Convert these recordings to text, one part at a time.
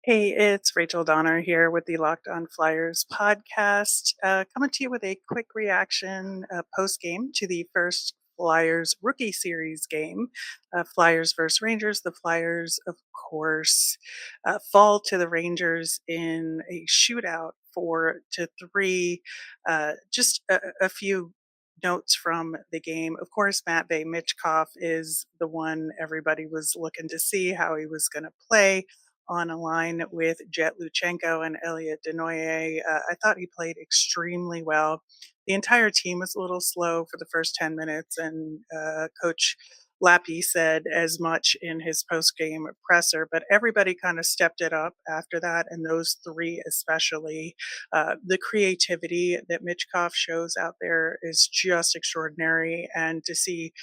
Hey, it's Rachel Donner here with the Locked On Flyers podcast, coming to you with a quick reaction post game to the first Flyers rookie series game, Flyers versus Rangers. The Flyers, of course, fall to the Rangers in a shootout 4-3. Just a few notes from the game. Of course, Matvei Michkov is the one everybody was looking to see how he was going to play on a line with Jett Luchanko and Elliot Denoye. I thought he played extremely well. The entire team was a little slow for the first 10 minutes, and Coach Lappy said as much in his post-game presser, but everybody kind of stepped it up after that, and those three especially. The creativity that Michkov shows out there is just extraordinary, and to see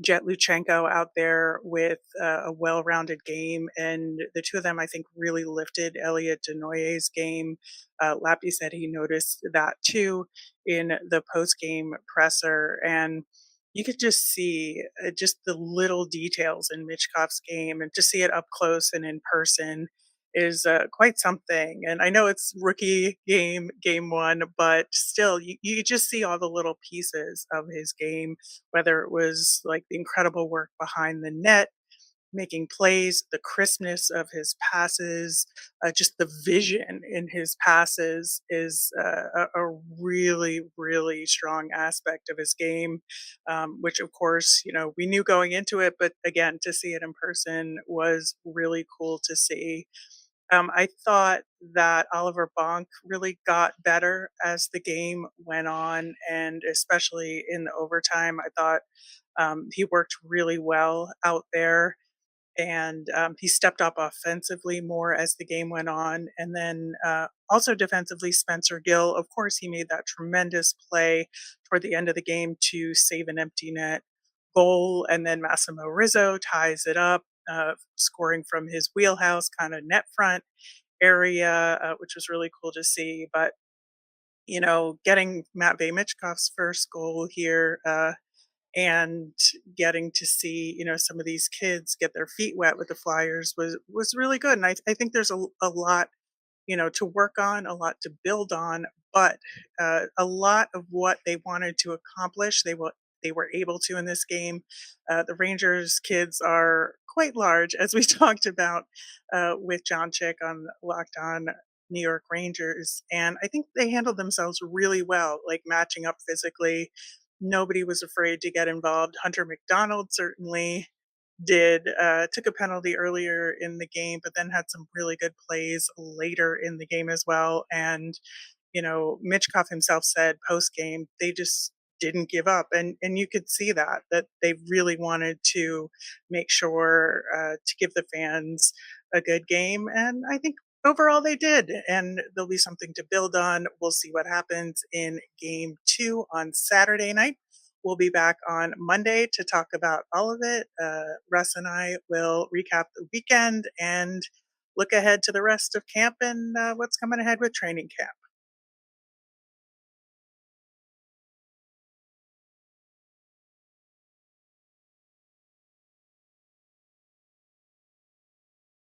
Jett Luchanko out there with a well-rounded game, and the two of them, I think, really lifted Elliot Denoye's game. Lappy said he noticed that too in the post-game presser, and you could just see just the little details in Michkov's game, and to see it up close and in person is quite something. And I know it's rookie game one, but still, you just see all the little pieces of his game, whether it was like the incredible work behind the net, making plays, the crispness of his passes, just the vision in his passes is a really, really strong aspect of his game, which, of course, we knew going into it, but again, to see it in person was really cool to see. I thought that Oliver Bonk really got better as the game went on, and especially in the overtime, I thought he worked really well out there, and he stepped up offensively more as the game went on. And then also defensively, Spencer Gill, of course, he made that tremendous play toward the end of the game to save an empty net goal, and then Massimo Rizzo ties it up, scoring from his wheelhouse, kind of net front area, which was really cool to see. But getting Matvei Michkov's first goal here, and getting to see some of these kids get their feet wet with the Flyers was really good. And I think there's a lot to work on, a lot to build on, but a lot of what they wanted to accomplish, they were able to in this game. The Rangers kids are quite large, as we talked about with John Chick on Locked On New York Rangers, and I think they handled themselves really well, like matching up physically. Nobody was afraid to get involved. Hunter McDonald certainly did, took a penalty earlier in the game, but then had some really good plays later in the game as well. And Michkov himself said post game they just didn't give up, and you could see that they really wanted to make sure to give the fans a good game, and I think overall they did, and there'll be something to build on. We'll see what happens in game two on Saturday night. We'll be back on Monday to talk about all of it. Russ and I will recap the weekend and look ahead to the rest of camp and what's coming ahead with training camp.